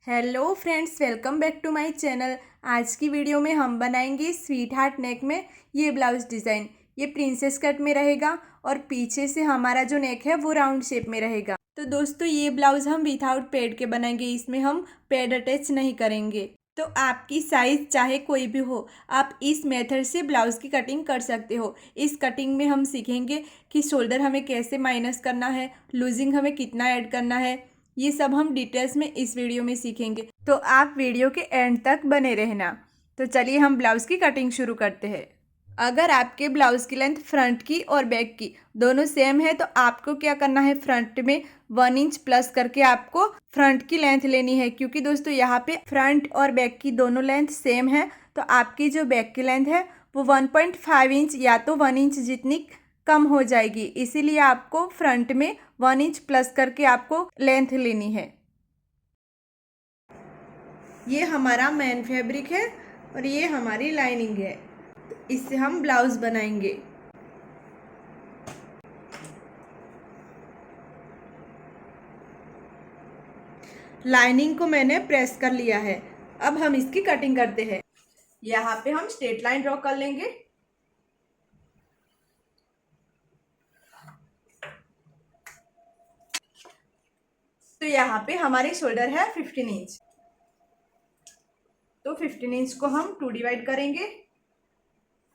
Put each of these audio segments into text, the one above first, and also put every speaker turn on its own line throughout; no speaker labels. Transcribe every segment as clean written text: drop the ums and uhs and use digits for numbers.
Hello friends, welcome back to my channel. आज की video में हम बनाएंगे स्वीट हार्ट नेक में ये ब्लाउज डिज़ाइन। ये प्रिंसेस कट में रहेगा और पीछे से हमारा जो नेक है वो राउंड शेप में रहेगा। तो दोस्तों, ये ब्लाउज हम विदाउट पैड के बनाएंगे, इसमें हम पैड अटैच नहीं करेंगे। तो आपकी साइज़ चाहे कोई भी हो, आप इस मेथड से ब्लाउज़ की कटिंग कर सकते हो। इस कटिंग में हम सीखेंगे कि शोल्डर हमें कैसे माइनस करना है, लूजिंग हमें कितना ऐड करना है, ये सब हम डिटेल्स में इस वीडियो में सीखेंगे। तो आप वीडियो के एंड तक बने रहना। तो चलिए हम ब्लाउज़ की कटिंग शुरू करते हैं। अगर आपके ब्लाउज़ की लेंथ फ्रंट की और बैक की दोनों सेम है तो आपको क्या करना है, फ्रंट में 1 इंच प्लस करके आपको फ्रंट की लेंथ लेनी है। क्योंकि दोस्तों यहाँ पे फ्रंट और बैक की दोनों लेंथ सेम है, तो आपकी जो बैक की लेंथ है वो 1.5 इंच या तो 1 इंच जितनी कम हो जाएगी। इसीलिए आपको फ्रंट में 1 इंच प्लस करके आपको लेंथ लेनी है। ये हमारा मेन फैब्रिक है और ये हमारी लाइनिंग है। तो इससे हम ब्लाउज बनाएंगे। लाइनिंग को मैंने प्रेस कर लिया है। अब हम इसकी कटिंग करते हैं। यहाँ पे हम स्ट्रेट लाइन ड्रॉ कर लेंगे। तो यहाँ पे हमारी शोल्डर है 15 इंच। तो 15 इंच को हम 2 डिवाइड करेंगे।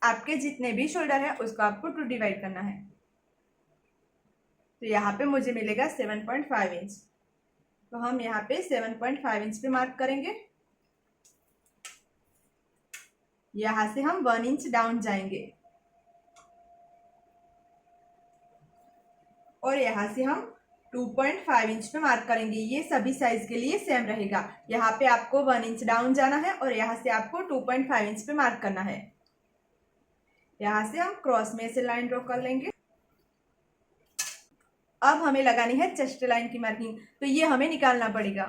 आपके जितने भी शोल्डर है उसको आपको 2 डिवाइड करना है। तो यहाँ पे मुझे मिलेगा 7.5 इंच। तो हम यहाँ पे 7.5 इंच पे मार्क करेंगे। यहाँ से हम 1 इंच डाउन जाएंगे और यहाँ से हम 2.5 इंच पे मार्क करेंगे। ये सभी साइज के लिए सेम रहेगा। यहाँ पे आपको 1 इंच डाउन जाना है और यहाँ से आपको 2.5 इंच पे मार्क करना है। यहाँ से हम क्रॉस में से लाइन ड्रॉ कर लेंगे। अब हमें लगानी है चेस्ट लाइन की मार्किंग, तो ये हमें निकालना पड़ेगा।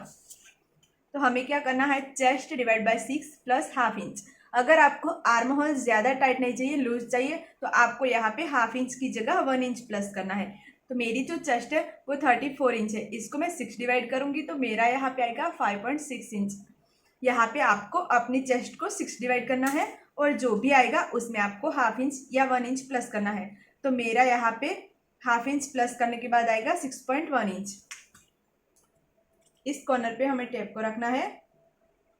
तो हमें क्या करना है, chest divide by 6 plus half inch. अगर आपको आर्म होल ज़्यादा टाइट नहीं चाहिए, लूज चाहिए, तो आपको यहाँ पे हाफ इंच की जगह 1 इंच प्लस करना है। तो मेरी जो चेस्ट है वो 34 इंच है। इसको मैं 6 डिवाइड करूँगी तो मेरा यहाँ पे आएगा 5.6 इंच। यहाँ पे आपको अपनी चेस्ट को 6 डिवाइड करना है और जो भी आएगा उसमें आपको हाफ इंच या 1 इंच प्लस करना है। तो मेरा यहाँ पे हाफ इंच प्लस करने के बाद आएगा 6.1 इंच। इस कॉर्नर पे हमें टेप को रखना है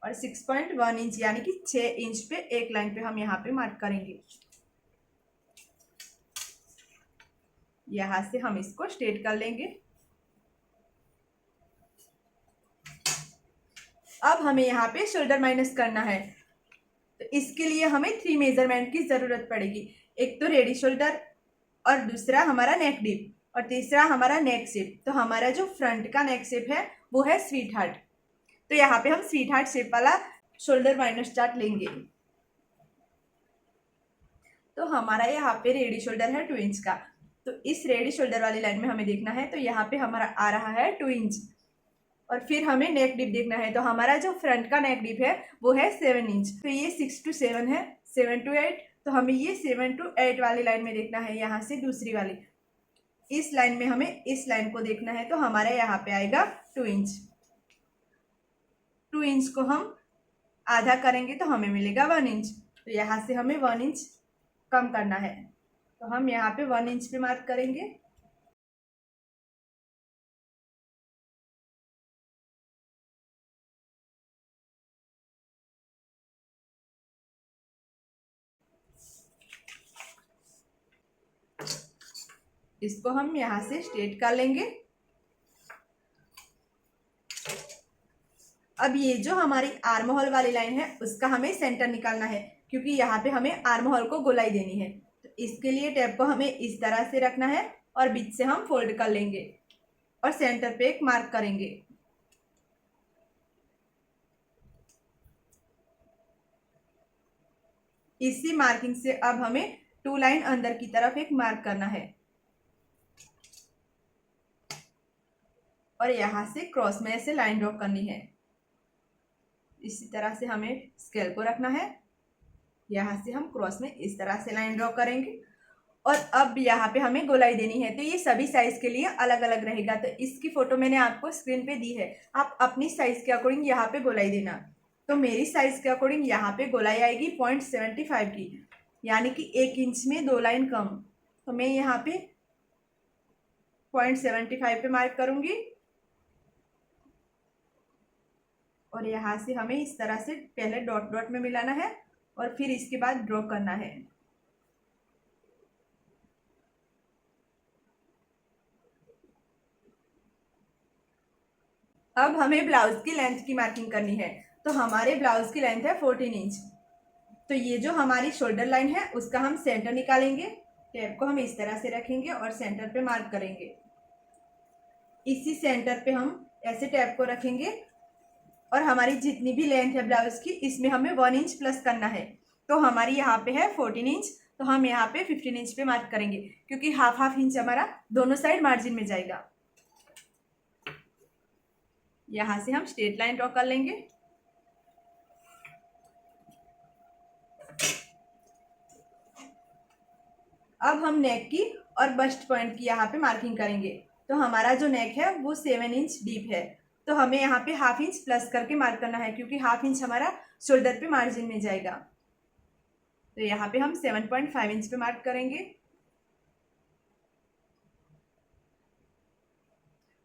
और 6.1 इंच यानी कि 6 इंच पे एक लाइन पे हम यहाँ पे मार्क करेंगे। यहाँ से हम इसको स्ट्रेट कर लेंगे। अब हमें यहाँ पे शोल्डर माइनस करना है। तो इसके लिए हमें 3 मेजरमेंट की जरूरत पड़ेगी। एक तो रेडी शोल्डर और दूसरा हमारा नेक डीप और तीसरा हमारा नेक शेप। तो हमारा जो फ्रंट का नेक शेप है वो है स्वीट हार्ट। तो यहाँ पे हम स्वीट हार्ट शेप वाला शोल्डर माइनस चार्ट लेंगे। तो हमारा यहाँ पे रेडी शोल्डर है 2 इंच का। तो इस रेडी शोल्डर वाली लाइन में हमें देखना है, तो यहाँ पे हमारा आ रहा है 2 इंच। और फिर हमें नेक डीप देखना है। तो हमारा जो फ्रंट का नेक डीप है वो है 7 इंच। तो ये 6 to 7 है, 7 to 8। तो हमें ये 7 to 8 वाली लाइन में देखना है। यहाँ से दूसरी वाली इस लाइन में हमें इस लाइन को देखना है। तो हमारा यहाँ पे आएगा 2 इंच। 2 इंच को हम आधा करेंगे तो हमें मिलेगा 1 इंच। तो यहाँ से हमें 1 इंच कम करना है। तो हम यहाँ पे 1 इंच पे मार्क करेंगे। इसको हम यहाँ से स्ट्रेट कर लेंगे। अब ये जो हमारी आर्म होल वाली लाइन है उसका हमें सेंटर निकालना है, क्योंकि यहाँ पे हमें आर्म होल को गोलाई देनी है। तो इसके लिए टेप को हमें इस तरह से रखना है और बीच से हम फोल्ड कर लेंगे और सेंटर पे एक मार्क करेंगे। इसी मार्किंग से अब हमें 2 लाइन अंदर की तरफ एक मार्क करना है और यहाँ से क्रॉस में ऐसे लाइन ड्रॉ करनी है। इसी तरह से हमें स्केल को रखना है। यहाँ से हम क्रॉस में इस तरह से लाइन ड्रॉ करेंगे और अब यहाँ पे हमें गोलाई देनी है। तो ये सभी साइज के लिए अलग अलग रहेगा। तो इसकी फोटो मैंने आपको स्क्रीन पे दी है, आप अपनी साइज के अकॉर्डिंग यहाँ पे गोलाई देना। तो मेरी साइज के अकॉर्डिंग यहाँ पे गोलाई आएगी 0.75 की, यानी कि 1 इंच में 2 लाइन कम। तो मैं यहाँ पे 0.75 पे मार्क करूंगी और यहाँ से हमें इस तरह से पहले डॉट डॉट में मिलाना है और फिर इसके बाद ड्रॉ करना है। अब हमें ब्लाउज की लेंथ की मार्किंग करनी है। तो हमारे ब्लाउज की लेंथ है 14 इंच। तो ये जो हमारी शोल्डर लाइन है उसका हम सेंटर निकालेंगे। टेप को हम इस तरह से रखेंगे और सेंटर पे मार्क करेंगे। इसी सेंटर पे हम ऐसे टैप को रखेंगे और हमारी जितनी भी लेंथ है ब्लाउज की इसमें हमें 1 इंच प्लस करना है। तो हमारी यहाँ पे है 14 इंच, तो हम यहाँ पे 15 इंच पे मार्क करेंगे, क्योंकि हाफ हाफ इंच हमारा दोनों साइड मार्जिन में जाएगा। यहाँ से हम स्ट्रेट लाइन ड्रॉ कर लेंगे। अब हम नेक की और बस्ट पॉइंट की यहाँ पे मार्किंग करेंगे। तो हमारा जो नेक है वो 7 इंच डीप है, तो हमें यहाँ पे हाफ इंच प्लस करके मार्क करना है, क्योंकि हाफ इंच हमारा शोल्डर पे मार्जिन में जाएगा। तो यहाँ पे हम 7.5 इंच पे मार्क करेंगे।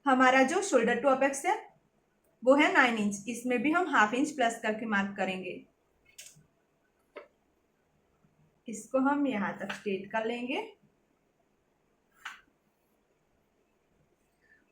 हमारा जो शोल्डर टू अपेक्स है वो है 9 इंच, इसमें भी हम हाफ इंच प्लस करके मार्क करेंगे। इसको हम यहाँ तक स्ट्रेट कर लेंगे।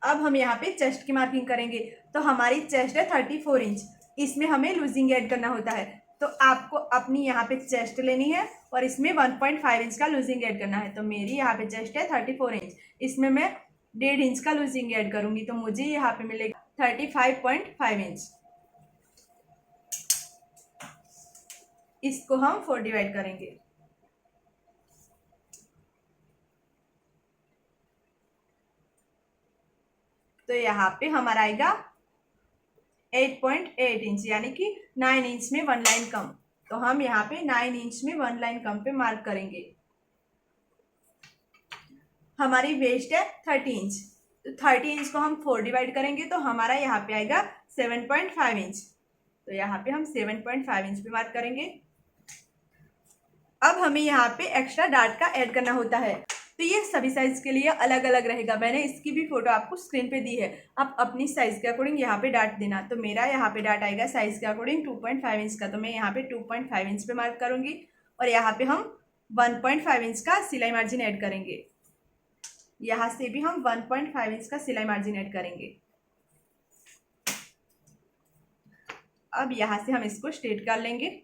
अब हम यहाँ पे चेस्ट की मार्किंग करेंगे। तो हमारी चेस्ट है 34 इंच, इसमें हमें लूजिंग ऐड करना होता है। तो आपको अपनी यहाँ पे चेस्ट लेनी है और इसमें 1.5 इंच का लूजिंग ऐड करना है। तो मेरी यहाँ पे चेस्ट है 34 इंच, इसमें मैं 1.5 इंच का लूजिंग ऐड करूंगी, तो मुझे यहाँ पे मिलेगा 35.5 इंच। इसको हम 4 डिवाइड करेंगे। तो यहाँ पे हमारा आएगा 8.8 इंच, यानी कि 9 इंच में 1 लाइन कम। तो हम यहाँ पे 9 इंच में 1 लाइन कम पे मार्क करेंगे। हमारी वेस्ट है 30 इंच, तो 30 इंच को हम 4 डिवाइड करेंगे तो हमारा यहाँ पे आएगा 7.5 इंच। तो यहाँ पे हम 7.5 इंच पे मार्क करेंगे। अब हमें यहाँ पे एक्स्ट्रा डार्ट का ऐड करना होता है। तो ये सभी साइज के लिए अलग अलग रहेगा। मैंने इसकी भी फोटो आपको स्क्रीन पे दी है, आप अपनी साइज के अकॉर्डिंग यहाँ पे डार्ट देना। तो मेरा यहाँ पे डार्ट आएगा साइज के अकॉर्डिंग 2.5 इंच का, तो मैं यहाँ पे 2.5 इंच पे मार्क करूंगी और यहाँ पे हम 1.5 इंच का सिलाई मार्जिन ऐड करेंगे। यहाँ से भी हम 1.5 इंच का सिलाई मार्जिन ऐड करेंगे। अब यहाँ से हम इसको स्ट्रेट कर लेंगे।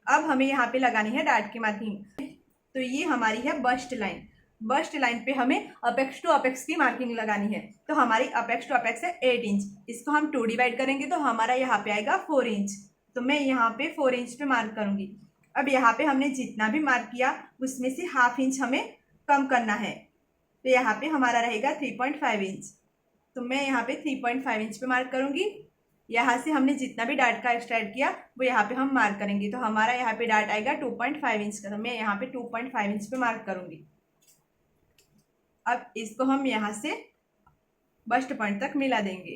अब हमें यहाँ पे लगानी है डार्ट की मार्किंग। तो ये हमारी है बस्ट लाइन। बस्ट लाइन पे हमें अपेक्स टू अपेक्स की मार्किंग लगानी है। तो हमारी अपेक्स टू अपेक्स है 8 इंच, इसको हम 2 डिवाइड करेंगे तो हमारा यहाँ पे आएगा 4 इंच। तो मैं यहाँ पे 4 इंच पे मार्क करूंगी। अब यहाँ पे हमने जितना भी मार्क किया उसमें से हाफ इंच हमें कम करना है। तो यहाँ पे हमारा रहेगा 3.5 इंच। तो मैं यहाँ पे 3.5 इंच पे मार्क करूंगी। यहाँ से हमने जितना भी डार्ट का एक्स्ट्रा ऐड किया वो यहाँ पे हम मार्क करेंगे। तो हमारा यहाँ पे डार्ट आएगा 2.5 इंच का, तो मैं यहाँ पे 2.5 इंच पे मार्क करूंगी। अब इसको हम यहाँ से बस्ट पॉइंट तक मिला देंगे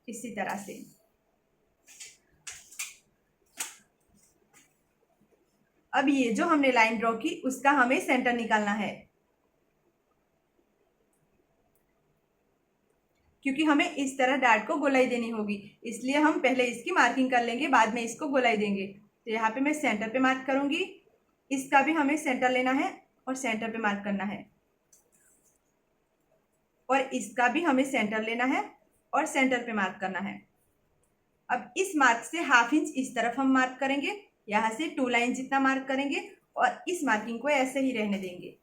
इसी तरह से। अब ये जो हमने लाइन ड्रॉ की उसका हमें सेंटर निकालना है, क्योंकि हमें इस तरह डार्ट को गोलाई देनी होगी, इसलिए हम पहले इसकी मार्किंग कर लेंगे, बाद में इसको गोलाई देंगे। तो यहाँ पे मैं सेंटर पे मार्क करूंगी। इसका भी हमें सेंटर लेना है और सेंटर पे मार्क करना है, और इसका भी हमें सेंटर लेना है और सेंटर पे मार्क करना है। अब इस मार्क से हाफ इंच इस तरफ हम मार्क करेंगे, यहाँ से 2 लाइन जितना मार्क करेंगे और इस मार्किंग को ऐसे ही रहने देंगे।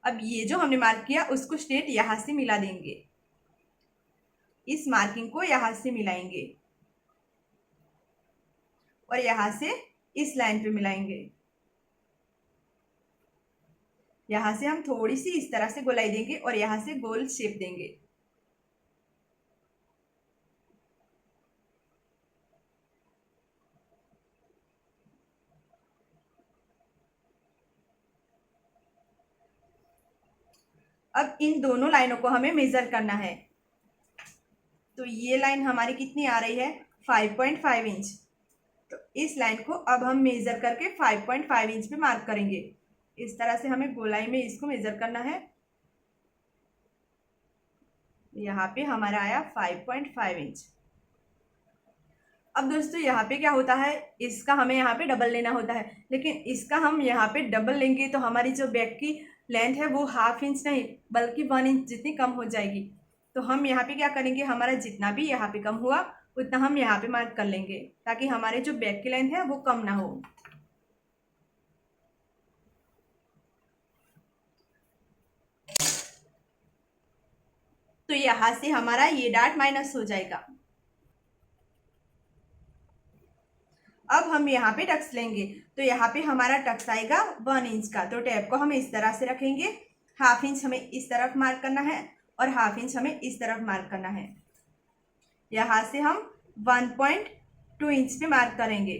अब ये जो हमने मार्क किया उसको स्ट्रेट यहाँ से मिला देंगे, इस मार्किंग को यहाँ से मिलाएंगे और यहाँ से इस लाइन पे मिलाएंगे। यहाँ से हम थोड़ी सी इस तरह से गोलाई देंगे और यहाँ से गोल शेप देंगे। अब इन दोनों लाइनों को हमें मेजर करना है। तो ये लाइन हमारी कितनी आ रही है, 5.5 इंच। तो इस लाइन को अब हम मेजर करके 5.5 इंच पे मार्क करेंगे। इस तरह से हमें गोलाई में इसको मेजर करना है। यहाँ पे हमारा आया 5.5 इंच। अब दोस्तों यहाँ पे क्या होता है, इसका हमें यहाँ पे डबल लेना होता है, लेकिन इसका हम यहाँ पे डबल लेंगे तो हमारी जो बैक की लेंथ है वो 1/2 इंच नहीं बल्कि 1 इंच जितनी कम हो जाएगी। तो हम यहाँ पे क्या करेंगे, हमारा जितना भी यहाँ पे कम हुआ उतना हम यहाँ पे मार्क कर लेंगे ताकि हमारे जो बैक की लेंथ है वो कम ना हो। तो यहाँ से हमारा ये डार्ट माइनस हो जाएगा। अब हम यहाँ पे टक्स लेंगे तो यहाँ पे हमारा टक्स आएगा 1 इंच का। तो टैप को हम इस तरह से रखेंगे, 1/2 इंच हमें इस तरफ मार्क करना है और 1/2 इंच हमें इस तरफ मार्क करना है। यहाँ से हम 1.2 इंच पे मार्क करेंगे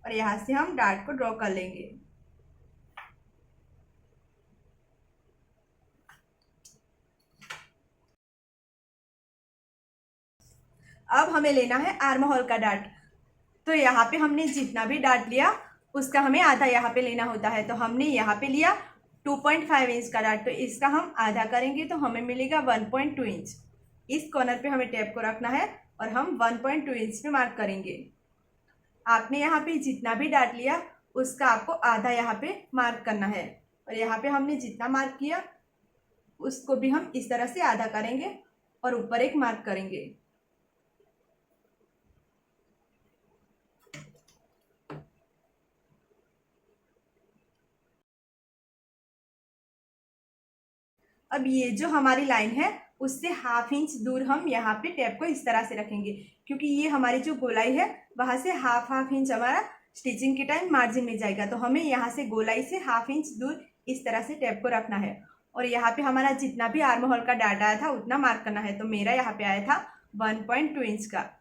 और यहाँ से हम डार्ट को ड्रॉ कर लेंगे। अब हमें लेना है आर्म होल का डार्ट। तो यहाँ पे हमने जितना भी डार्ट लिया उसका हमें आधा यहाँ पे लेना होता है। तो हमने यहाँ पे लिया 2.5 इंच का डार्ट, तो इसका हम आधा करेंगे तो हमें मिलेगा 1.2 इंच। इस कॉर्नर पे हमें टेप को रखना है और हम 1.2 इंच पे मार्क करेंगे। आपने यहाँ पे जितना भी डार्ट लिया उसका आपको आधा यहाँ पे मार्क करना है और यहाँ पे हमने जितना मार्क किया उसको भी हम इस तरह से आधा करेंगे और ऊपर एक मार्क करेंगे। अब ये जो हमारी लाइन है उससे 1/2 इंच दूर हम यहाँ पे टेप को इस तरह से रखेंगे क्योंकि ये हमारी जो गोलाई है वहां से हाफ इंच हमारा स्टिचिंग के टाइम मार्जिन में जाएगा। तो हमें यहाँ से गोलाई से 1/2 इंच दूर इस तरह से टेप को रखना है और यहाँ पे हमारा जितना भी आर्म होल का डाटा आया था उतना मार्क करना है। तो मेरा यहाँ पे आया था 1.2 इंच का।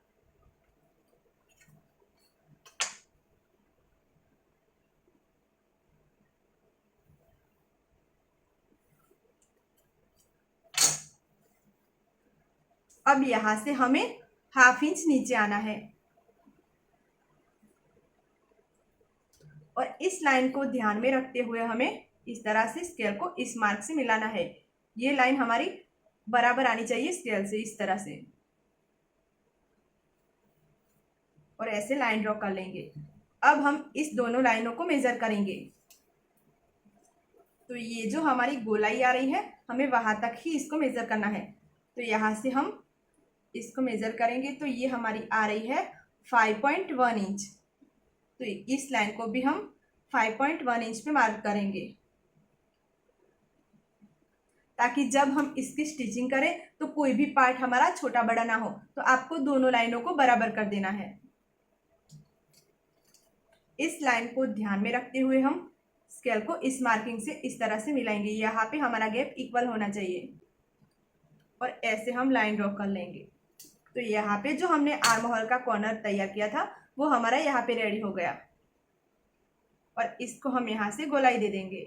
अब यहाँ से हमें 1/2 इंच नीचे आना है और इस लाइन को ध्यान में रखते हुए हमें इस तरह से स्केल को इस मार्क से मिलाना है। ये लाइन हमारी बराबर आनी चाहिए स्केल से, इस तरह से, और ऐसे लाइन ड्रॉ कर लेंगे। अब हम इस दोनों लाइनों को मेजर करेंगे। तो ये जो हमारी गोलाई आ रही है हमें वहां तक ही इसको मेजर करना है। तो यहाँ से हम इसको मेजर करेंगे तो ये हमारी आ रही है 5.1 इंच। तो इस लाइन को भी हम 5.1 इंच पे मार्क करेंगे ताकि जब हम इसकी स्टिचिंग करें तो कोई भी पार्ट हमारा छोटा बड़ा ना हो। तो आपको दोनों लाइनों को बराबर कर देना है। इस लाइन को ध्यान में रखते हुए हम स्केल को इस मार्किंग से इस तरह से मिलाएंगे। यहाँ पे हमारा गैप इक्वल होना चाहिए और ऐसे हम लाइन ड्रॉ कर लेंगे। तो यहाँ पे जो हमने आर्म होल का कॉर्नर तैयार किया था वो हमारा यहाँ पे रेडी हो गया और इसको हम यहाँ से गोलाई दे देंगे।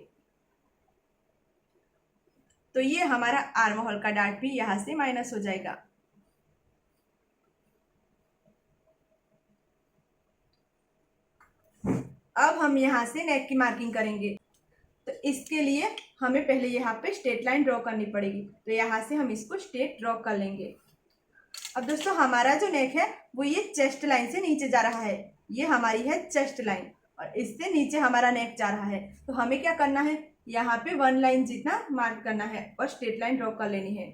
तो ये हमारा आर्म होल का डार्ट भी यहाँ से माइनस हो जाएगा। अब हम यहाँ से नेक की मार्किंग करेंगे। तो इसके लिए हमें पहले यहाँ पे स्ट्रेट लाइन ड्रॉ करनी पड़ेगी। तो यहाँ से हम इसको स्ट्रेट ड्रॉ कर लेंगे। अब दोस्तों हमारा जो नेक है वो ये चेस्ट लाइन से नीचे जा रहा है। ये हमारी है चेस्ट लाइन और इससे नीचे हमारा नेक जा रहा है। तो हमें क्या करना है, यहाँ पे 1 लाइन जितना मार्क करना है और स्ट्रेट लाइन ड्रॉ कर लेनी है।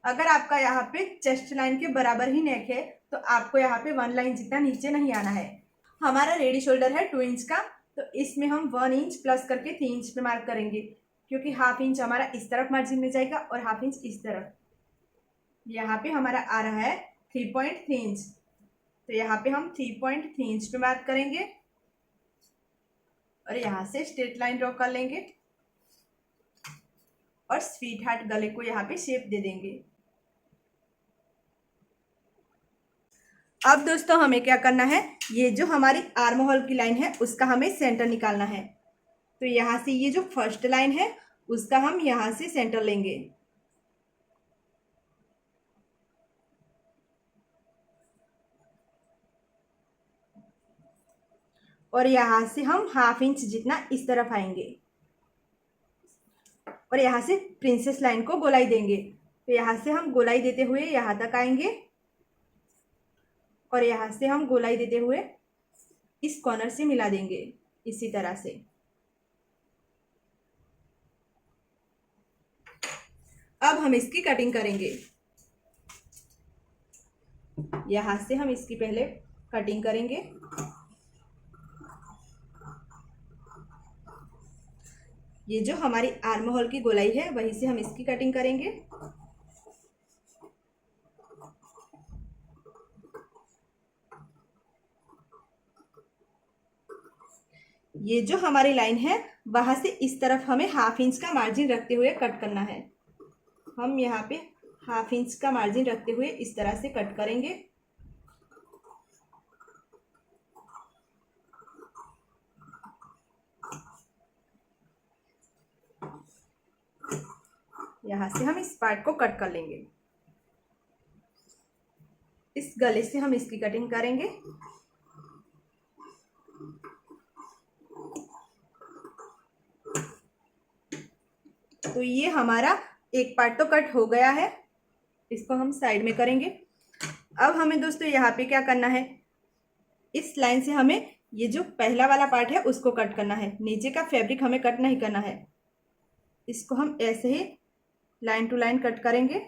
अगर आपका यहाँ पे चेस्ट लाइन के बराबर ही नेक है तो आपको यहाँ पे 1 लाइन जितना नीचे नहीं आना है। हमारा रेडी शोल्डर है 2 इंच का, तो इसमें हम 1 इंच प्लस करके 3 इंच पे मार्क करेंगे क्योंकि 1/2 इंच हमारा इस तरफ मार्जिन में जाएगा और 1/2 इंच इस तरफ। यहाँ पे हमारा आ रहा है 3.3 इंच। तो यहाँ पे हम 3.3 इंच पे मार्क करेंगे और यहाँ से स्ट्रेट लाइन ड्रॉ कर लेंगे और स्वीट हार्ट गले को यहाँ पे शेप दे देंगे। अब दोस्तों हमें क्या करना है, ये जो हमारी आर्म होल की लाइन है उसका हमें सेंटर निकालना है। तो यहाँ से ये जो फर्स्ट लाइन है उसका हम यहाँ से सेंटर लेंगे और यहाँ से हम 1/2 इंच जितना इस तरफ आएंगे और यहाँ से प्रिंसेस लाइन को गोलाई देंगे। तो यहाँ से हम गोलाई देते हुए यहाँ तक आएंगे और यहाँ से हम गोलाई देते हुए इस कॉर्नर से मिला देंगे इसी तरह से। अब हम इसकी कटिंग करेंगे। यहाँ से हम इसकी पहले कटिंग करेंगे। ये जो हमारी आर्म होल की गोलाई है वहीं से हम इसकी कटिंग करेंगे। ये जो हमारी लाइन है वहां से इस तरफ हमें 1/2 इंच का मार्जिन रखते हुए कट करना है। हम यहाँ पे 1/2 इंच का मार्जिन रखते हुए इस तरह से कट करेंगे। यहाँ से हम इस पार्ट को कट कर लेंगे। इस गले से हम इसकी कटिंग करेंगे। तो ये हमारा एक पार्ट तो कट हो गया है, इसको हम साइड में करेंगे। अब हमें दोस्तों यहाँ पे क्या करना है, इस लाइन से हमें ये जो पहला वाला पार्ट है उसको कट करना है। नीचे का फैब्रिक हमें कट नहीं करना है, इसको हम ऐसे ही लाइन टू लाइन कट करेंगे।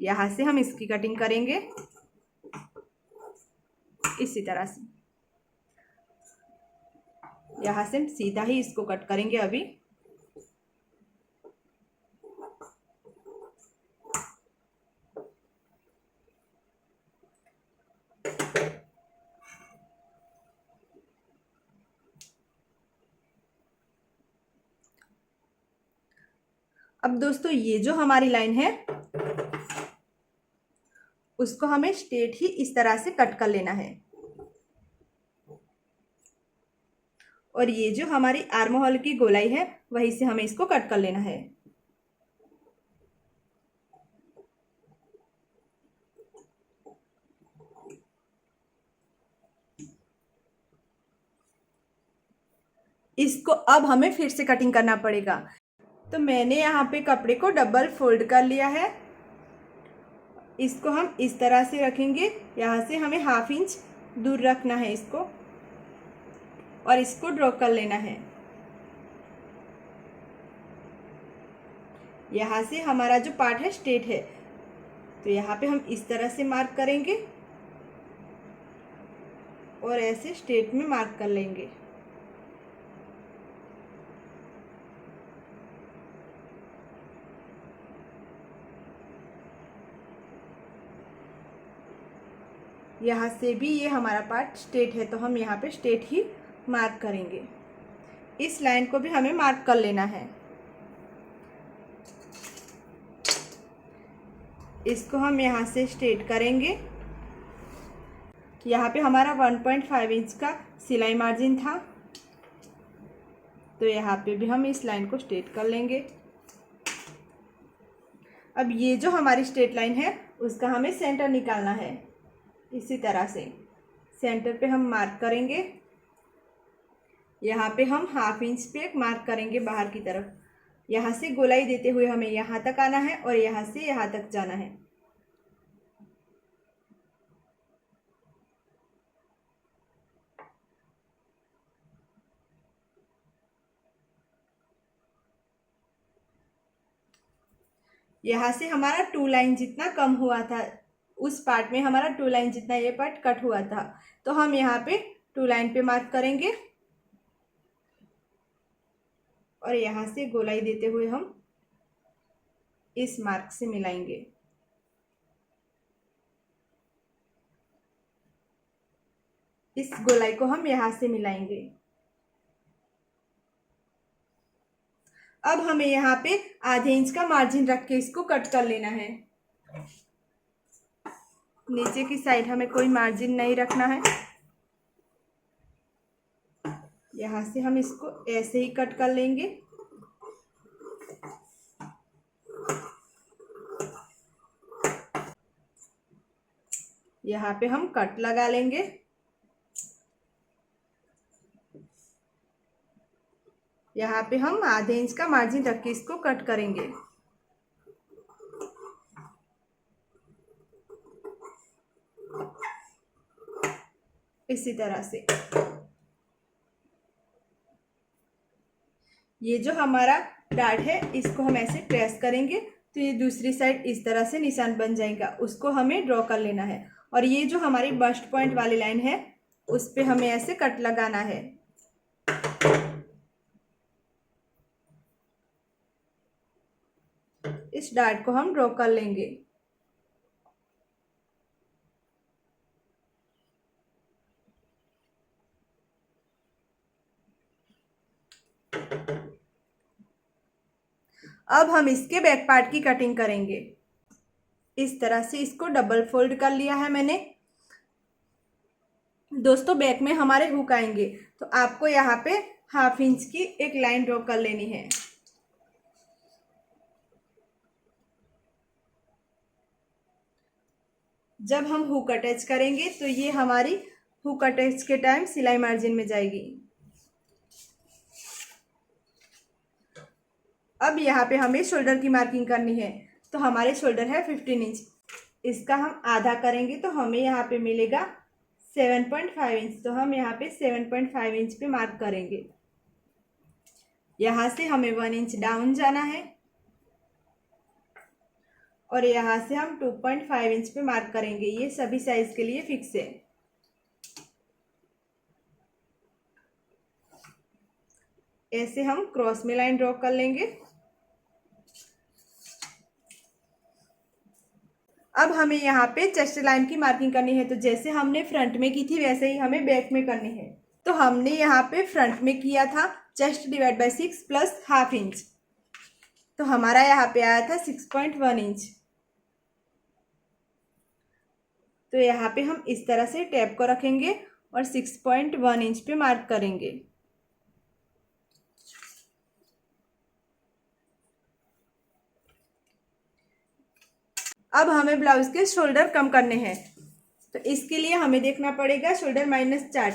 यहाँ से हम इसकी कटिंग करेंगे इसी तरह से। यहाँ से हम सीधा ही इसको कट करेंगे अभी। अब दोस्तों ये जो हमारी लाइन है उसको हमें स्ट्रेट ही इस तरह से कट कर लेना है और ये जो हमारी आर्म होल की गोलाई है वहीं से हमें इसको कट कर लेना है। इसको अब हमें फिर से कटिंग करना पड़ेगा। तो मैंने यहाँ पे कपड़े को डबल फोल्ड कर लिया है। इसको हम इस तरह से रखेंगे, यहाँ से हमें 1/2 इंच दूर रखना है इसको और इसको ड्रॉ कर लेना है। यहाँ से हमारा जो पार्ट है स्ट्रेट है, तो यहाँ पे हम इस तरह से मार्क करेंगे और ऐसे स्ट्रेट में मार्क कर लेंगे। यहाँ से भी ये हमारा पार्ट स्ट्रेट है तो हम यहाँ पे स्ट्रेट ही मार्क करेंगे। इस लाइन को भी हमें मार्क कर लेना है। इसको हम यहाँ से स्ट्रेट करेंगे। यहाँ पे हमारा 1.5 इंच का सिलाई मार्जिन था, तो यहाँ पे भी हम इस लाइन को स्ट्रेट कर लेंगे। अब ये जो हमारी स्ट्रेट लाइन है उसका हमें सेंटर निकालना है। इसी तरह से सेंटर पे हम मार्क करेंगे। यहाँ पे हम 1/2 इंच पे मार्क करेंगे बाहर की तरफ। यहाँ से गोलाई देते हुए हमें यहाँ तक आना है और यहाँ से यहाँ तक जाना है। यहाँ से हमारा 2 लाइन जितना कम हुआ था, उस पार्ट में हमारा 2 लाइन जितना ये पार्ट कट हुआ था, तो हम यहाँ पे 2 लाइन पे मार्क करेंगे और यहाँ से गोलाई देते हुए हम इस मार्क से मिलाएंगे। इस गोलाई को हम यहाँ से मिलाएंगे। अब हमें यहाँ पे आधे इंच का मार्जिन रख के इसको कट कर लेना है। नीचे की साइड हमें कोई मार्जिन नहीं रखना है। यहाँ से हम इसको ऐसे ही कट कर लेंगे। यहाँ पे हम कट लगा लेंगे। यहाँ पे हम आधे इंच का मार्जिन रख के इसको कट करेंगे। इसी तरह से ये जो हमारा डार्ट है इसको हम ऐसे प्रेस करेंगे तो ये दूसरी साइड इस तरह से निशान बन जाएगा। उसको हमें ड्रॉ कर लेना है और ये जो हमारी बस्ट पॉइंट वाली लाइन है उस पे हमें ऐसे कट लगाना है। इस डार्ट को हम ड्रॉ कर लेंगे। अब हम इसके बैक पार्ट की कटिंग करेंगे। इस तरह से इसको डबल फोल्ड कर लिया है मैंने। दोस्तों बैक में हमारे हुक आएंगे तो आपको यहाँ पे 1/2 इंच की एक लाइन ड्रॉ कर लेनी है। जब हम हुक अटैच करेंगे तो ये हमारी हुक अटैच के टाइम सिलाई मार्जिन में जाएगी। अब यहाँ पे हमें शोल्डर की मार्किंग करनी है तो हमारे शोल्डर है 15 इंच। इसका हम आधा करेंगे तो हमें यहाँ पे मिलेगा 7.5 इंच। तो हम यहाँ पे 7.5 इंच पे मार्क करेंगे। यहाँ से हमें 1 इंच डाउन जाना है और यहाँ से हम 2.5 इंच पे मार्क करेंगे। ये सभी साइज के लिए फिक्स है। ऐसे हम क्रॉस में लाइन ड्रॉ कर लेंगे। अब हमें यहाँ पे चेस्ट लाइन की मार्किंग करनी है। तो जैसे हमने फ्रंट में की थी वैसे ही हमें बैक में करनी है। तो हमने यहाँ पे फ्रंट में किया था chest divide by 6 plus 1/2 inch. तो हमारा यहाँ पे आया था 6.1 इंच। तो यहाँ पे हम इस तरह से टैप को रखेंगे और 6.1 इंच पे मार्क करेंगे। अब हमें ब्लाउज के शोल्डर कम करने हैं तो इसके लिए हमें देखना पड़ेगा शोल्डर माइनस चार्ट।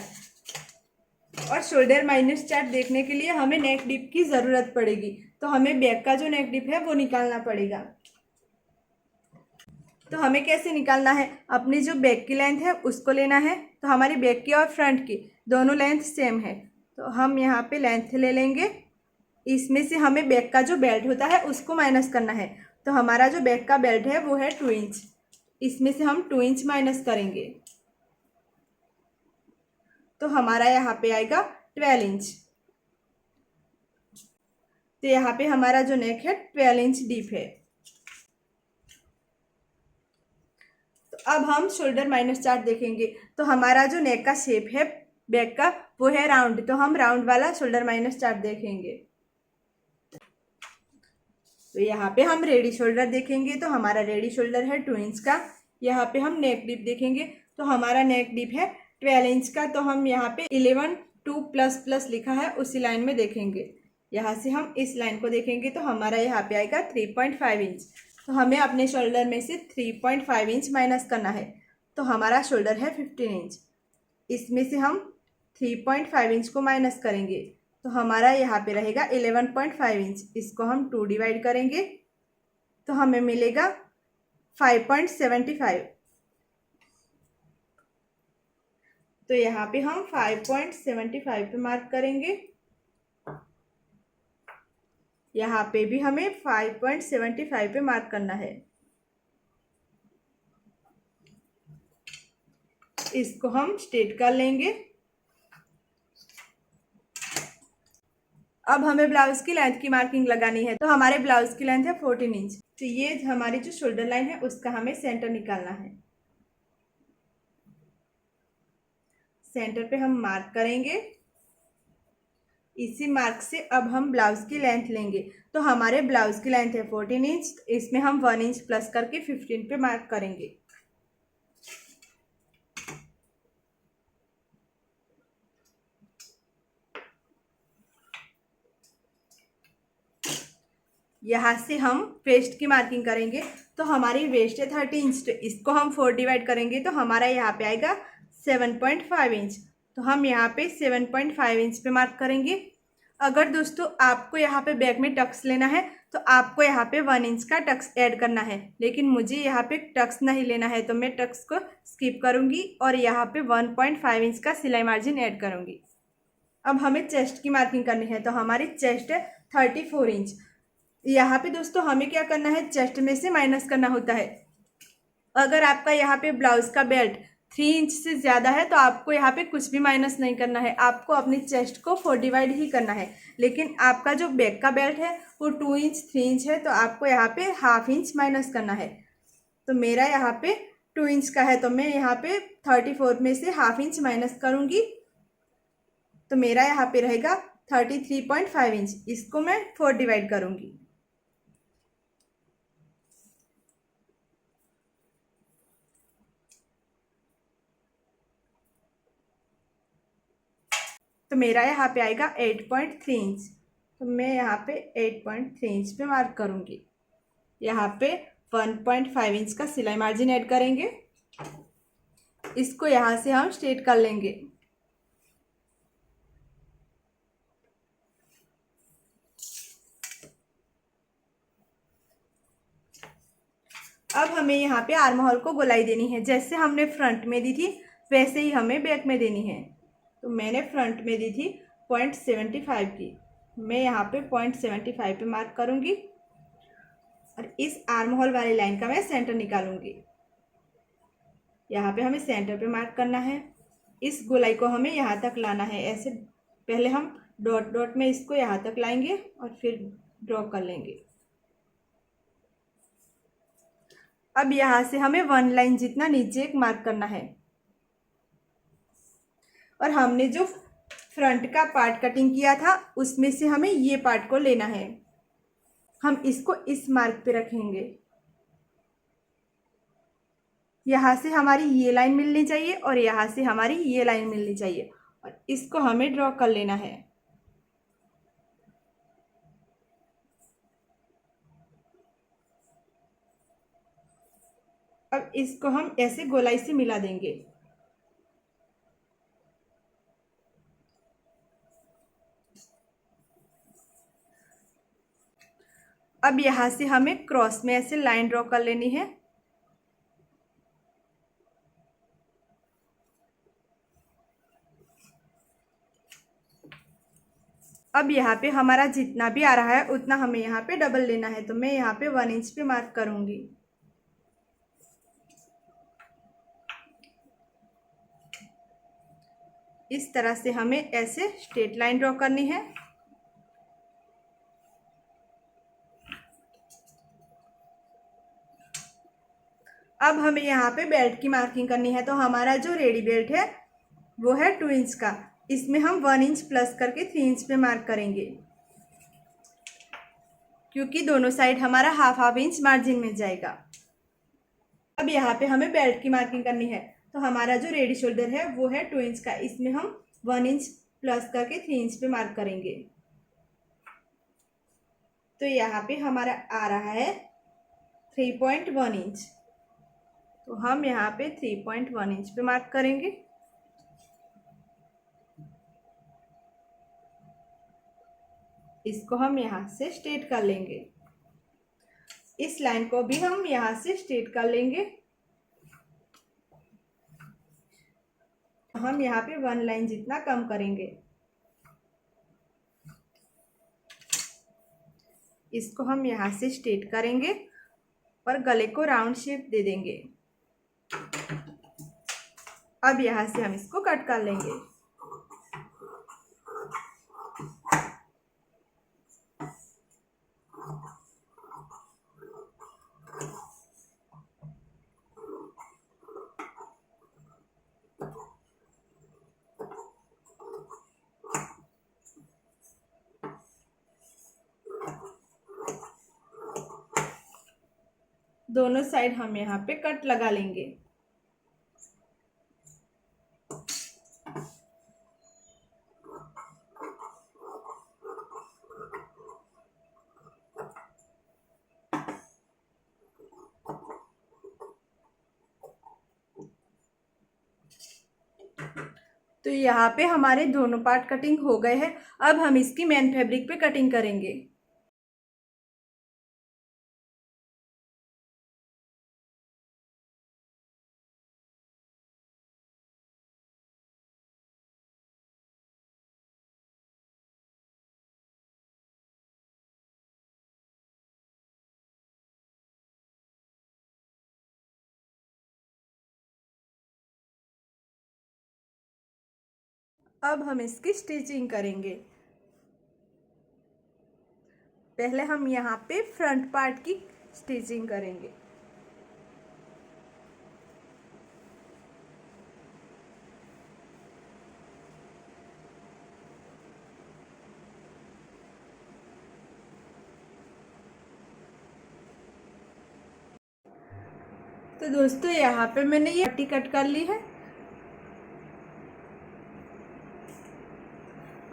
और शोल्डर माइनस चार्ट देखने के लिए हमें नेक डिप की ज़रूरत पड़ेगी। तो हमें बैक का जो नेक डिप है वो निकालना पड़ेगा। तो हमें कैसे निकालना है, अपनी जो बैक की लेंथ है उसको लेना है। तो हमारी बैक की और फ्रंट की दोनों लेंथ सेम है तो हम यहाँ पे लेंथ ले लेंगे। इसमें से हमें बैक का जो बेल्ट होता है उसको माइनस करना है। तो हमारा जो बैक का बेल्ट है वो है 2 इंच। इसमें से हम 2 इंच माइनस करेंगे तो हमारा यहाँ पे आएगा 12 इंच। तो यहाँ पे हमारा जो नेक है 12 इंच डीप है। तो अब हम शोल्डर माइनस चार्ट देखेंगे। तो हमारा जो नेक का शेप है बैक का वो है राउंड। तो हम राउंड वाला शोल्डर माइनस चार्ट देखेंगे। तो यहाँ पे हम रेडी शोल्डर देखेंगे। तो हमारा रेडी शोल्डर है 2 इंच का। यहाँ पे हम नेक डीप देखेंगे तो हमारा नेक डीप है 12 इंच का। तो हम यहाँ पे 11 2 प्लस प्लस लिखा है उसी लाइन में देखेंगे। यहाँ से हम इस लाइन को देखेंगे तो हमारा यहाँ पे आएगा 3.5 इंच। तो हमें अपने शोल्डर में से 3.5 इंच माइनस करना है। तो हमारा शोल्डर है 15 इंच। इसमें से हम 3.5 इंच को माइनस करेंगे तो हमारा यहाँ पे रहेगा 11.5 इंच। इसको हम 2 डिवाइड करेंगे तो हमें मिलेगा 5.75। तो यहाँ पे हम 5.75 पे मार्क करेंगे। यहाँ पे भी हमें 5.75 पे मार्क करना है। इसको हम स्ट्रेट कर लेंगे। अब हमें ब्लाउज की लेंथ की मार्किंग लगानी है। तो हमारे ब्लाउज की लेंथ है 14 इंच। तो ये हमारी जो शोल्डर लाइन है उसका हमें सेंटर निकालना है। सेंटर पे हम मार्क करेंगे। इसी मार्क से अब हम ब्लाउज की लेंथ लेंगे। तो हमारे ब्लाउज की लेंथ है 14 इंच, इसमें हम 1 इंच प्लस करके 15 पे मार्क करेंगे। यहाँ से हम वेस्ट की मार्किंग करेंगे। तो हमारी वेस्ट है 30 इंच, तो इसको हम 4 डिवाइड करेंगे तो हमारा यहाँ पे आएगा 7.5 इंच। तो हम यहाँ पे 7.5 इंच पे मार्क करेंगे। अगर दोस्तों आपको यहाँ पे बैक में टक्स लेना है तो आपको यहाँ पे 1 इंच का टक्स ऐड करना है, लेकिन मुझे यहाँ पे टक्स नहीं लेना है तो मैं टक्स को स्किप करूँगी और यहाँ पे 1.5 इंच का सिलाई मार्जिन ऐड करूँगी। अब हमें चेस्ट की मार्किंग करनी है। तो हमारी चेस्ट है 34 इंच। यहाँ पे दोस्तों हमें क्या करना है, चेस्ट में से माइनस करना होता है। अगर आपका यहाँ पे ब्लाउज का बेल्ट 3 इंच से ज़्यादा है तो आपको यहाँ पे कुछ भी माइनस नहीं करना है, आपको अपनी चेस्ट को 4 डिवाइड ही करना है। लेकिन आपका जो बैक का बेल्ट है वो 2 इंच 3 इंच है तो आपको यहाँ पे हाफ इंच माइनस करना है। तो मेरा यहाँ पे 2 इंच का है तो मैं यहाँ पे 34 में से हाफ इंच माइनस करूँगी। तो मेरा यहाँ पे रहेगा 33.5 इंच। इसको मैं 4 डिवाइड करूँगी। तो मेरा यहाँ पे आएगा 8.3 इंच। तो मैं यहाँ पे 8.3 इंच पे मार्क करूँगी। यहाँ पे 1.5 इंच का सिलाई मार्जिन ऐड करेंगे। इसको यहाँ से हम स्ट्रेट कर लेंगे। अब हमें यहाँ पे आर्म होल को गोलाई देनी है। जैसे हमने फ्रंट में दी थी वैसे ही हमें बैक में देनी है। तो मैंने फ्रंट में दी थी 0.75 की, मैं यहाँ पे 0.75 पे मार्क करूँगी और इस आर्म होल वाली लाइन का मैं सेंटर निकालूंगी। यहाँ पे हमें सेंटर पे मार्क करना है। इस गोलाई को हमें यहाँ तक लाना है। ऐसे पहले हम डॉट डॉट में इसको यहाँ तक लाएंगे और फिर ड्रॉ कर लेंगे। अब यहाँ से हमें 1 लाइन जितना नीचे एक मार्क करना है और हमने जो फ्रंट का पार्ट कटिंग किया था उसमें से हमें ये पार्ट को लेना है। हम इसको इस मार्क पे रखेंगे। यहाँ से हमारी ये लाइन मिलनी चाहिए और यहाँ से हमारी ये लाइन मिलनी चाहिए और इसको हमें ड्रॉ कर लेना है। अब इसको हम ऐसे गोलाई से मिला देंगे। अब यहाँ से हमें क्रॉस में ऐसे लाइन ड्रॉ कर लेनी है। अब यहाँ पे हमारा जितना भी आ रहा है उतना हमें यहाँ पे डबल लेना है। तो मैं यहाँ पे 1 इंच पे मार्क करूँगी। इस तरह से हमें ऐसे स्ट्रेट लाइन ड्रॉ करनी है। अब हमें यहाँ पे बेल्ट की मार्किंग करनी है। तो हमारा जो रेडी बेल्ट है वो है 2 इंच का, इसमें हम 1 इंच प्लस करके 3 इंच पे मार्क करेंगे, क्योंकि दोनों साइड हमारा हाफ हाफ इंच मार्जिन मिल जाएगा। अब यहाँ पे हमें बेल्ट की मार्किंग करनी है। तो हमारा जो रेडी शोल्डर है वो है 2 इंच का, इसमें हम 1 इंच प्लस करके 3 इंच पे मार्क करेंगे। तो यहाँ पे हमारा आ रहा है 3.1 इंच। तो हम यहाँ पे 3.1 इंच पे मार्क करेंगे। इसको हम यहाँ से स्ट्रेट कर लेंगे। इस लाइन को भी हम यहाँ से स्ट्रेट कर लेंगे। हम यहाँ पे 1 लाइन जितना कम करेंगे। इसको हम यहाँ से स्ट्रेट करेंगे और गले को राउंड शेप दे देंगे। अब यहाँ से हम इसको कट कर लेंगे। दोनों साइड हम यहाँ पे कट लगा लेंगे। तो यहाँ पे हमारे दोनों पार्ट कटिंग हो गए हैं। अब हम इसकी मेन फैब्रिक पे कटिंग करेंगे। अब हम इसकी स्टिचिंग करेंगे। पहले हम यहाँ पे फ्रंट पार्ट की स्टिचिंग करेंगे। तो दोस्तों यहाँ पे मैंने ये पट्टी कट कर ली है।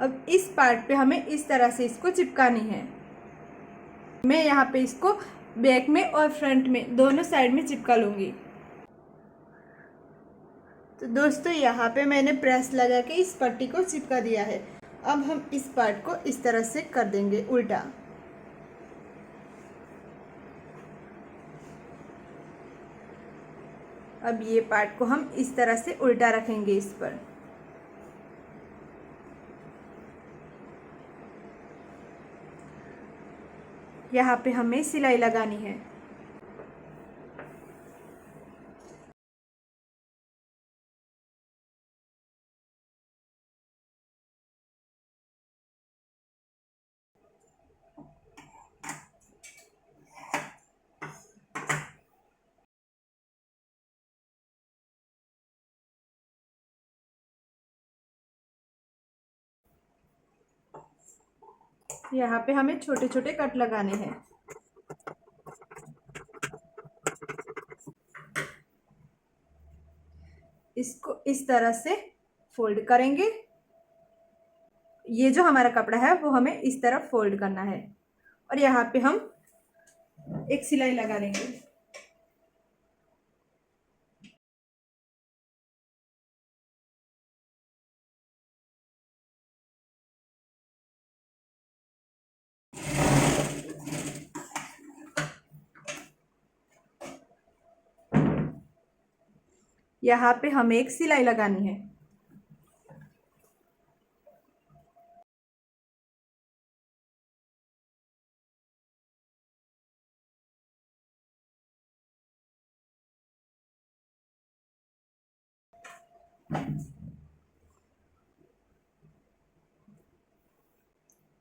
अब इस पार्ट पे हमें इस तरह से इसको चिपकानी है। मैं यहाँ पे इसको बैक में और फ्रंट में दोनों साइड में चिपका लूँगी। तो दोस्तों यहाँ पे मैंने प्रेस लगा के इस पट्टी को चिपका दिया है। अब हम इस पार्ट को इस तरह से कर देंगे उल्टा। अब ये पार्ट को हम इस तरह से उल्टा रखेंगे इस पर। यहाँ पे हमें सिलाई लगानी है। यहाँ पे हमें छोटे छोटे कट लगाने हैं। इसको इस तरह से फोल्ड करेंगे। ये जो हमारा कपड़ा है वो हमें इस तरफ फोल्ड करना है और यहाँ पे हम एक सिलाई लगा लेंगे। यहाँ पे हमें एक सिलाई लगानी है।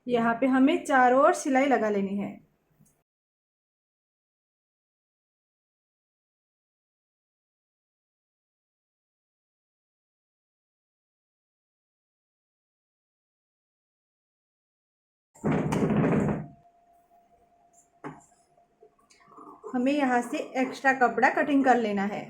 यहाँ पे हमें चारों ओर सिलाई लगा लेनी है। हमें यहाँ से एक्स्ट्रा कपड़ा कटिंग कर लेना है।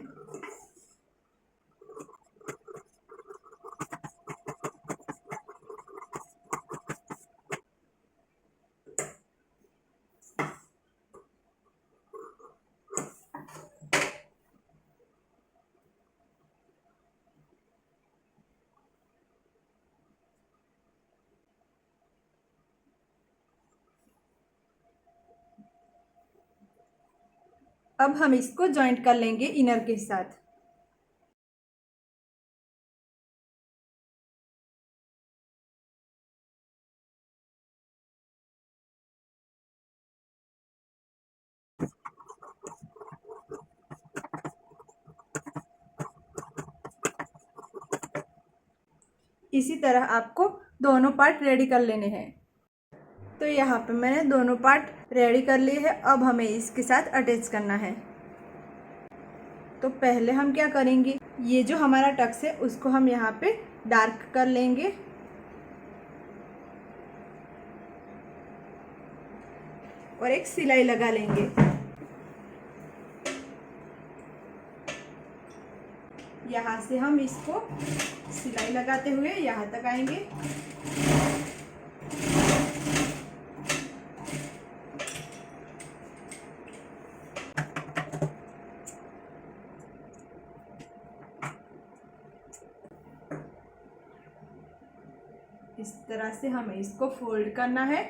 अब हम इसको जॉइंट कर लेंगे इनर के साथ। इसी तरह आपको दोनों पार्ट रेडी कर लेने हैं। तो यहाँ पे मैंने दोनों पार्ट रेडी कर लिए हैं। अब हमें इसके साथ अटैच करना है। तो पहले हम क्या करेंगे, ये जो हमारा टक्स है उसको हम यहाँ पे डार्क कर लेंगे और एक सिलाई लगा लेंगे। यहाँ से हम इसको सिलाई लगाते हुए यहाँ तक आएंगे। इस तरह से हमें इसको फोल्ड करना है।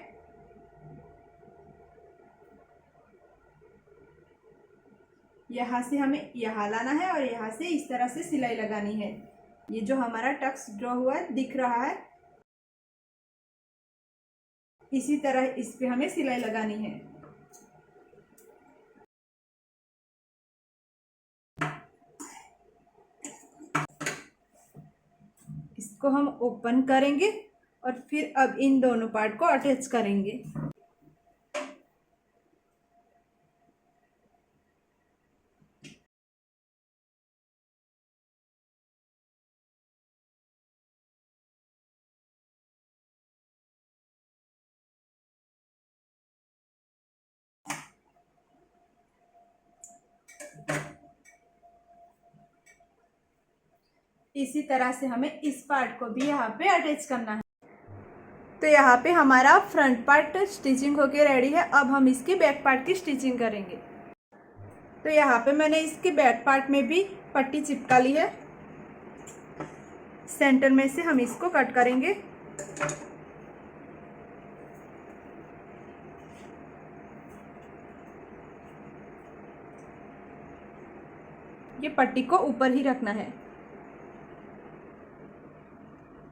यहाँ से हमें यहाँ लाना है और यहाँ से इस तरह से सिलाई लगानी है। ये जो हमारा टक्स ड्रॉ हुआ है दिख रहा है, इसी तरह इस पे हमें सिलाई लगानी है। इसको हम ओपन करेंगे और फिर अब इन दोनों पार्ट को अटैच करेंगे। इसी तरह से हमें इस पार्ट को भी यहाँ पे अटैच करना है। तो यहाँ पे हमारा फ्रंट पार्ट स्टिचिंग होके रेडी है। अब हम इसकी बैक पार्ट की स्टिचिंग करेंगे। तो यहाँ पे मैंने इसके बैक पार्ट में भी पट्टी चिपका ली है। सेंटर में से हम इसको कट करेंगे। ये पट्टी को ऊपर ही रखना है।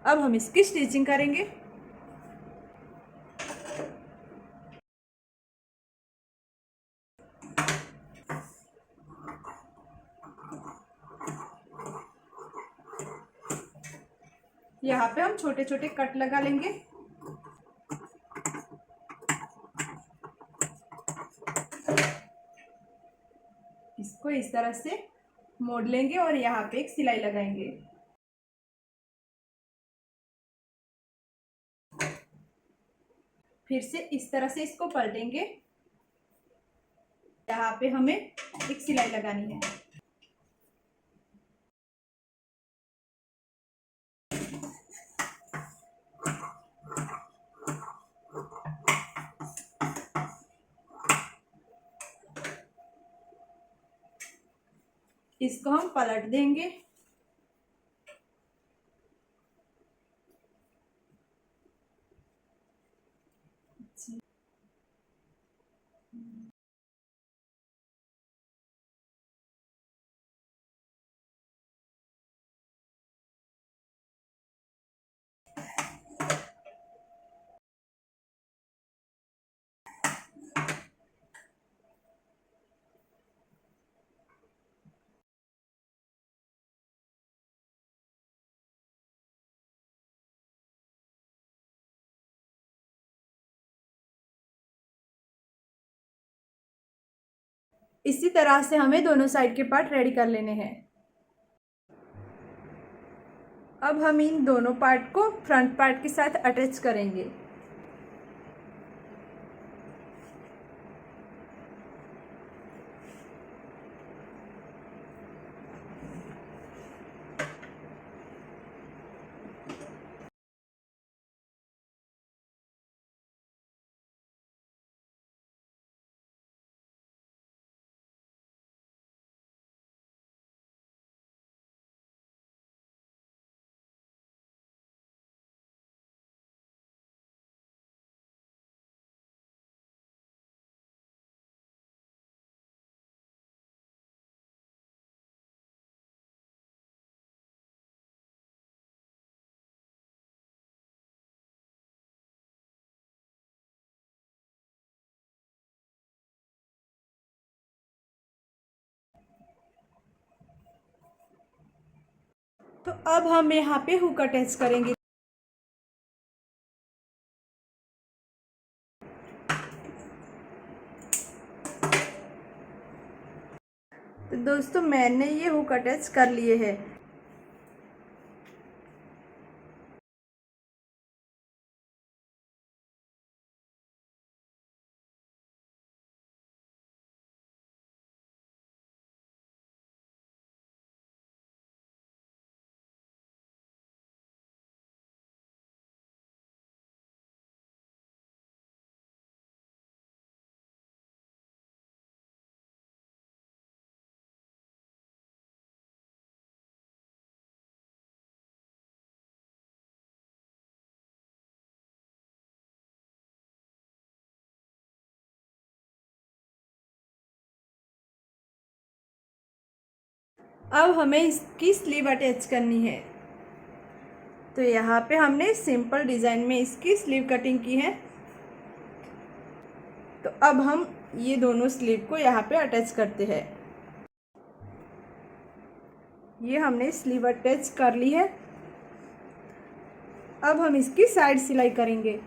अब हम इसकी स्टिचिंग करेंगे। यहाँ पे हम छोटे छोटे कट लगा लेंगे। इसको इस तरह से मोड़ लेंगे और यहाँ पे एक सिलाई लगाएंगे। फिर से इस तरह से इसको पलटेंगे। यहाँ पे हमें एक सिलाई लगानी है। इसको हम पलट देंगे। इसी तरह से हमें दोनों साइड के पार्ट रेडी कर लेने हैं। अब हम इन दोनों पार्ट को फ्रंट पार्ट के साथ अटैच करेंगे। तो अब हम यहाँ पे हुक अटैच करेंगे। तो दोस्तों मैंने ये हुक अटैच कर लिए हैं। अब हमें इसकी स्लीव अटैच करनी है। तो यहाँ पे हमने सिंपल डिज़ाइन में इसकी स्लीव कटिंग की है। तो अब हम ये दोनों स्लीव को यहाँ पे अटैच करते हैं। ये हमने स्लीव अटैच कर ली है। अब हम इसकी साइड सिलाई करेंगे।